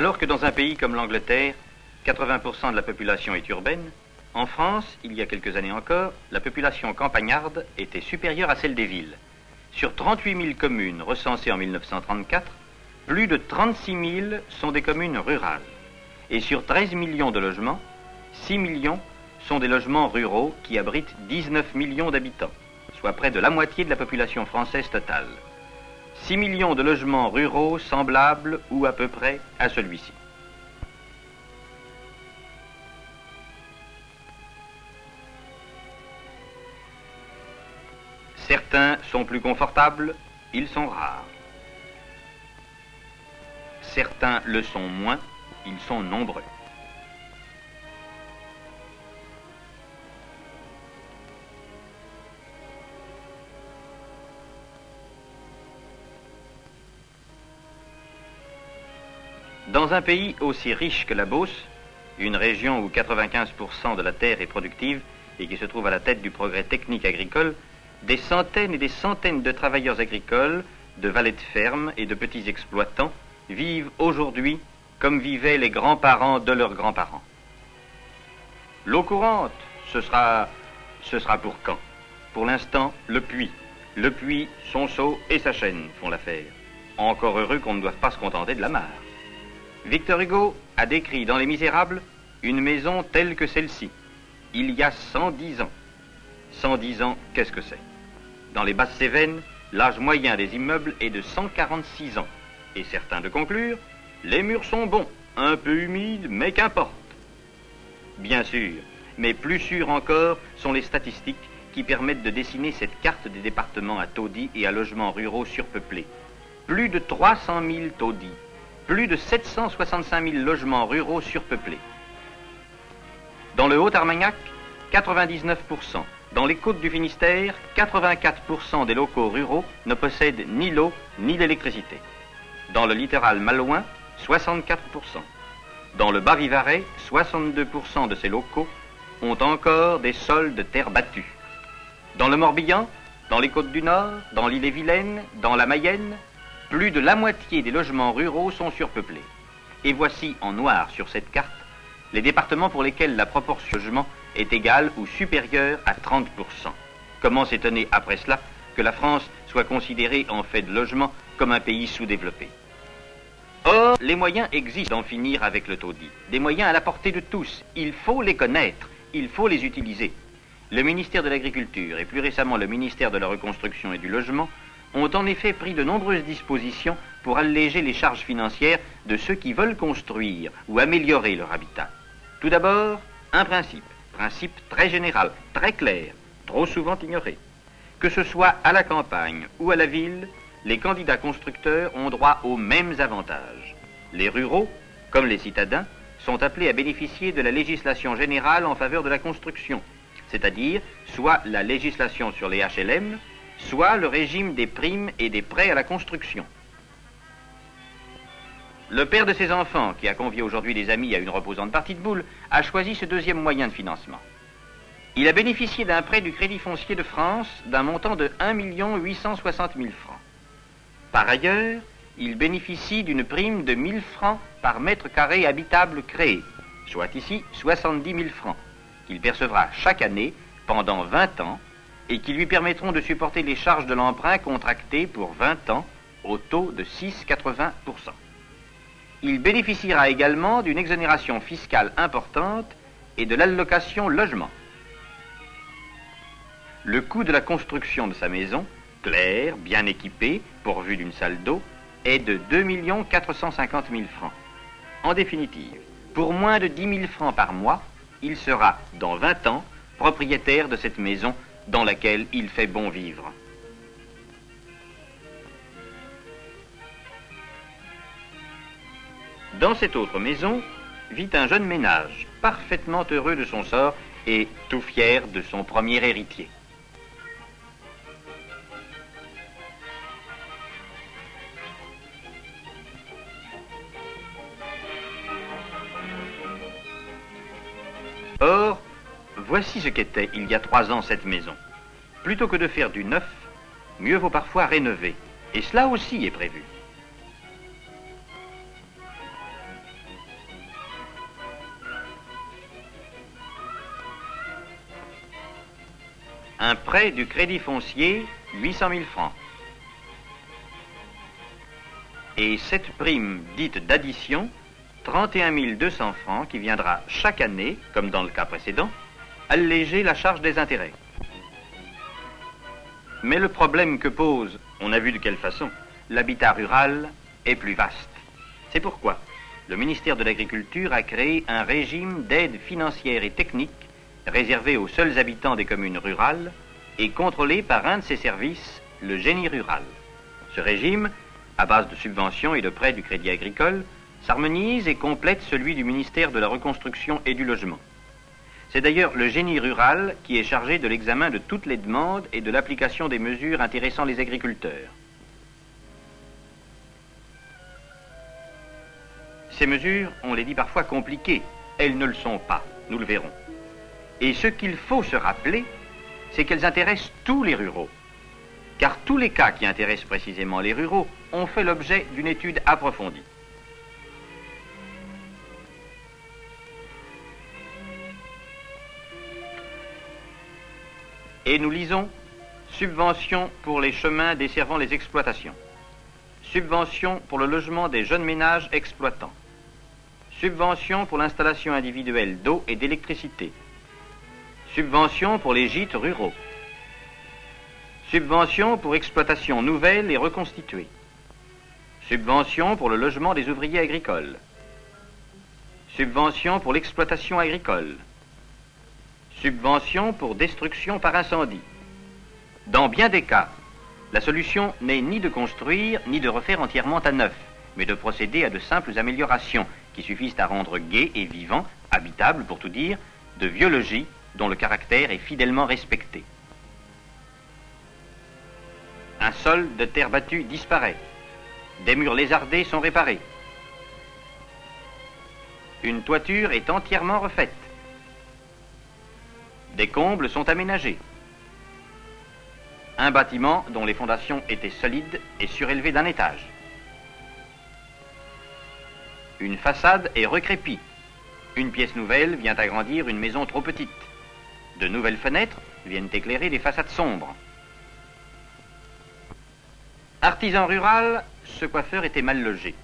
Alors que dans un pays comme l'Angleterre, 80% de la population est urbaine, en France, il y a quelques années encore, la population campagnarde était supérieure à celle des villes. Sur 38 000 communes recensées en 1934, plus de 36 000 sont des communes rurales. Et sur 13 millions de logements, 6 millions sont des logements ruraux qui abritent 19 millions d'habitants, soit près de la moitié de la population française totale. 6 millions de logements ruraux semblables ou à peu près à celui-ci. Certains sont plus confortables, ils sont rares. Certains le sont moins, ils sont nombreux. Dans un pays aussi riche que la Beauce, une région où 95% de la terre est productive et qui se trouve à la tête du progrès technique agricole, des centaines et des centaines de travailleurs agricoles, de valets de ferme et de petits exploitants vivent aujourd'hui comme vivaient les grands-parents de leurs grands-parents. L'eau courante, ce sera pour quand? Pour l'instant, le puits. Le puits, son seau et sa chaîne font l'affaire. Encore heureux qu'on ne doive pas se contenter de la mare. Victor Hugo a décrit dans Les Misérables une maison telle que celle-ci, il y a 110 ans. 110 ans, qu'est-ce que c'est? Dans les Basses-Cévennes, l'âge moyen des immeubles est de 146 ans. Et certains de conclure, les murs sont bons, un peu humides, mais qu'importe. Bien sûr, mais plus sûres encore sont les statistiques qui permettent de dessiner cette carte des départements à taudis et à logements ruraux surpeuplés. Plus de 300 000 taudis, plus de 765 000 logements ruraux surpeuplés. Dans le Haut-Armagnac, 99%. Dans les côtes du Finistère, 84% des locaux ruraux ne possèdent ni l'eau ni l'électricité. Dans le littoral malouin, 64%. Dans le Bas-Vivarais, 62% de ces locaux ont encore des sols de terre battue. Dans le Morbihan, dans les côtes du Nord, dans l'île-et-Vilaine, dans la Mayenne, plus de la moitié des logements ruraux sont surpeuplés. Et voici en noir sur cette carte les départements pour lesquels la proportion de logements est égale ou supérieure à 30%. Comment s'étonner après cela que la France soit considérée en fait de logement comme un pays sous-développé? Or, les moyens existent d'en finir avec le taudis. Des moyens à la portée de tous. Il faut les connaître, il faut les utiliser. Le ministère de l'Agriculture et plus récemment le ministère de la Reconstruction et du Logement ont en effet pris de nombreuses dispositions pour alléger les charges financières de ceux qui veulent construire ou améliorer leur habitat. Tout d'abord, un principe très général, très clair, trop souvent ignoré. Que ce soit à la campagne ou à la ville, les candidats constructeurs ont droit aux mêmes avantages. Les ruraux, comme les citadins, sont appelés à bénéficier de la législation générale en faveur de la construction, c'est-à-dire soit la législation sur les HLM, soit le régime des primes et des prêts à la construction. Le père de ses enfants, qui a convié aujourd'hui des amis à une reposante partie de boules, a choisi ce deuxième moyen de financement. Il a bénéficié d'un prêt du Crédit foncier de France d'un montant de 1 860 000 francs. Par ailleurs, il bénéficie d'une prime de 1 000 francs par mètre carré habitable créé, soit ici 70 000 francs, qu'il percevra chaque année pendant 20 ans et qui lui permettront de supporter les charges de l'emprunt contracté pour 20 ans au taux de 6,80%. Il bénéficiera également d'une exonération fiscale importante et de l'allocation logement. Le coût de la construction de sa maison, claire, bien équipée, pourvue d'une salle d'eau, est de 2 450 000 francs. En définitive, pour moins de 10 000 francs par mois, il sera, dans 20 ans, propriétaire de cette maison dans laquelle il fait bon vivre. Dans cette autre maison vit un jeune ménage, parfaitement heureux de son sort et tout fier de son premier héritier. Or, voici ce qu'était il y a 3 ans cette maison. Plutôt que de faire du neuf, mieux vaut parfois rénover. Et cela aussi est prévu. Un prêt du Crédit Foncier, 800 000 francs. Et cette prime dite d'addition, 31 200 francs, qui viendra chaque année, comme dans le cas précédent, alléger la charge des intérêts. Mais le problème que pose, on a vu de quelle façon, l'habitat rural est plus vaste. C'est pourquoi le ministère de l'Agriculture a créé un régime d'aide financière et technique réservé aux seuls habitants des communes rurales et contrôlé par un de ses services, le génie rural. Ce régime, à base de subventions et de prêts du Crédit Agricole, s'harmonise et complète celui du ministère de la Reconstruction et du Logement. C'est d'ailleurs le génie rural qui est chargé de l'examen de toutes les demandes et de l'application des mesures intéressant les agriculteurs. Ces mesures, on les dit parfois compliquées. Elles ne le sont pas, nous le verrons. Et ce qu'il faut se rappeler, c'est qu'elles intéressent tous les ruraux. Car tous les cas qui intéressent précisément les ruraux ont fait l'objet d'une étude approfondie. Et nous lisons subventions pour les chemins desservant les exploitations, subventions pour le logement des jeunes ménages exploitants, subventions pour l'installation individuelle d'eau et d'électricité, subventions pour les gîtes ruraux, subventions pour exploitations nouvelles et reconstituées, subventions pour le logement des ouvriers agricoles, subventions pour l'exploitation agricole, subventions pour destruction par incendie. Dans bien des cas, la solution n'est ni de construire ni de refaire entièrement à neuf, mais de procéder à de simples améliorations qui suffisent à rendre gai et vivant, habitable pour tout dire, de vieux logis dont le caractère est fidèlement respecté. Un sol de terre battue disparaît. Des murs lézardés sont réparés. Une toiture est entièrement refaite. Des combles sont aménagés. Un bâtiment dont les fondations étaient solides est surélevé d'un étage. Une façade est recrépie. Une pièce nouvelle vient agrandir une maison trop petite. De nouvelles fenêtres viennent éclairer des façades sombres. Artisan rural, ce coiffeur était mal logé.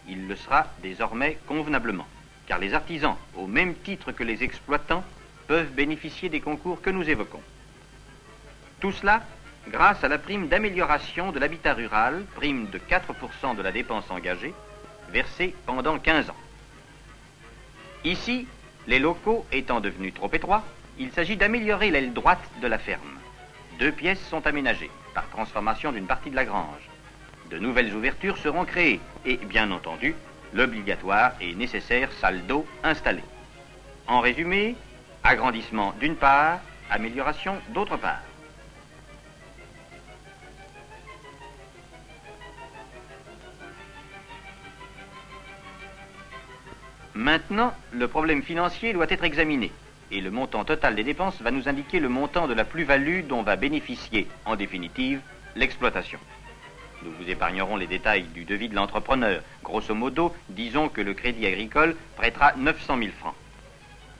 Il le sera désormais convenablement, car les artisans, au même titre que les exploitants, peuvent bénéficier des concours que nous évoquons. Tout cela grâce à la prime d'amélioration de l'habitat rural, prime de 4% de la dépense engagée, versée pendant 15 ans. Ici, les locaux étant devenus trop étroits, il s'agit d'améliorer l'aile droite de la ferme. 2 pièces sont aménagées, par transformation d'une partie de la grange. De nouvelles ouvertures seront créées et, bien entendu, l'obligatoire et nécessaire salle d'eau installée. En résumé, agrandissement d'une part, amélioration d'autre part. Maintenant, le problème financier doit être examiné et le montant total des dépenses va nous indiquer le montant de la plus-value dont va bénéficier, en définitive, l'exploitation. Nous vous épargnerons les détails du devis de l'entrepreneur. Grosso modo, disons que le Crédit Agricole prêtera 900 000 francs.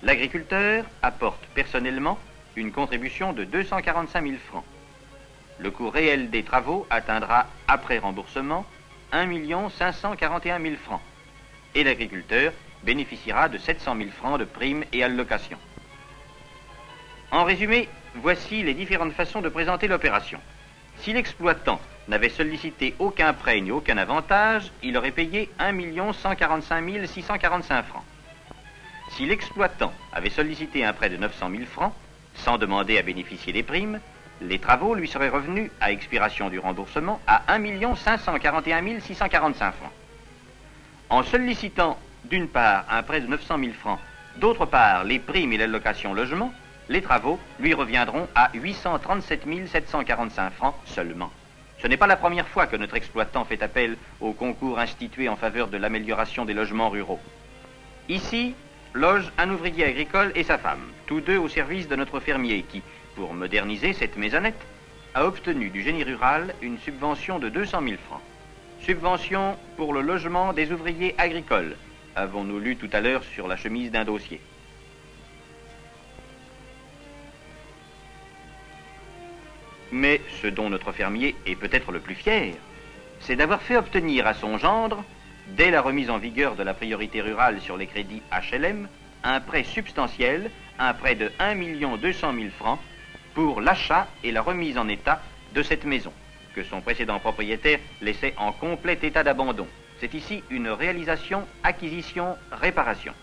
L'agriculteur apporte personnellement une contribution de 245 000 francs. Le coût réel des travaux atteindra, après remboursement, 1 541 000 francs. Et l'agriculteur bénéficiera de 700 000 francs de primes et allocations. En résumé, voici les différentes façons de présenter l'opération. Si l'exploitant n'avait sollicité aucun prêt ni aucun avantage, il aurait payé 1 145 645 francs. Si l'exploitant avait sollicité un prêt de 900 000 francs, sans demander à bénéficier des primes, les travaux lui seraient revenus, à expiration du remboursement, à 1 541 645 francs. En sollicitant, d'une part, un prêt de 900 000 francs, d'autre part, les primes et l'allocation logement, les travaux lui reviendront à 837 745 francs seulement. Ce n'est pas la première fois que notre exploitant fait appel au concours institué en faveur de l'amélioration des logements ruraux. Ici, loge un ouvrier agricole et sa femme, tous deux au service de notre fermier qui, pour moderniser cette maisonnette, a obtenu du génie rural une subvention de 200 000 francs. Subvention pour le logement des ouvriers agricoles, avons-nous lu tout à l'heure sur la chemise d'un dossier. Mais ce dont notre fermier est peut-être le plus fier, c'est d'avoir fait obtenir à son gendre, dès la remise en vigueur de la priorité rurale sur les crédits HLM, un prêt substantiel, un prêt de 1 200 000 francs, pour l'achat et la remise en état de cette maison, que son précédent propriétaire laissait en complet état d'abandon. C'est ici une réalisation, acquisition, réparation.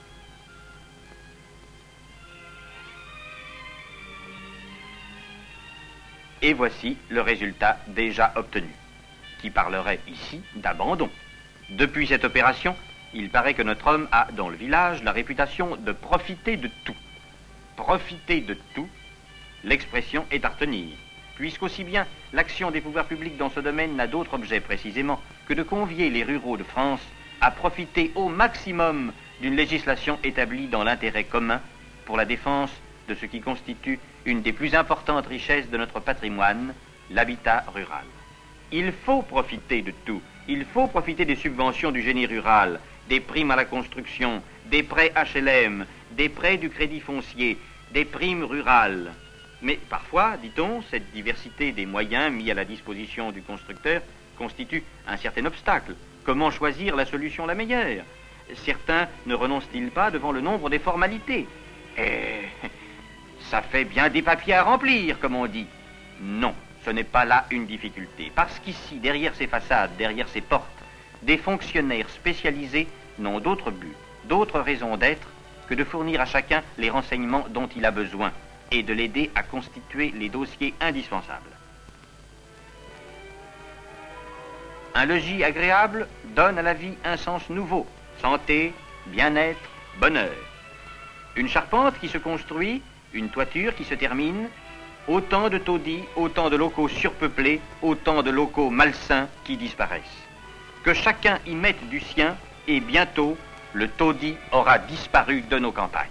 Et voici le résultat déjà obtenu, qui parlerait ici d'abandon. Depuis cette opération, il paraît que notre homme a, dans le village, la réputation de profiter de tout. Profiter de tout, l'expression est à retenir, puisqu'aussi bien l'action des pouvoirs publics dans ce domaine n'a d'autre objet précisément que de convier les ruraux de France à profiter au maximum d'une législation établie dans l'intérêt commun pour la défense de ce qui constitue une des plus importantes richesses de notre patrimoine, l'habitat rural. Il faut profiter de tout. Il faut profiter des subventions du génie rural, des primes à la construction, des prêts HLM, des prêts du crédit foncier, des primes rurales. Mais parfois, dit-on, cette diversité des moyens mis à la disposition du constructeur constitue un certain obstacle. Comment choisir la solution la meilleure? Certains ne renoncent-ils pas devant le nombre des formalités? Ça fait bien des papiers à remplir, comme on dit. Non, ce n'est pas là une difficulté. Parce qu'ici, derrière ces façades, derrière ces portes, des fonctionnaires spécialisés n'ont d'autre but, d'autre raison d'être que de fournir à chacun les renseignements dont il a besoin et de l'aider à constituer les dossiers indispensables. Un logis agréable donne à la vie un sens nouveau, santé, bien-être, bonheur. Une charpente qui se construit, une toiture qui se termine, autant de taudis, autant de locaux surpeuplés, autant de locaux malsains qui disparaissent. Que chacun y mette du sien et bientôt le taudis aura disparu de nos campagnes.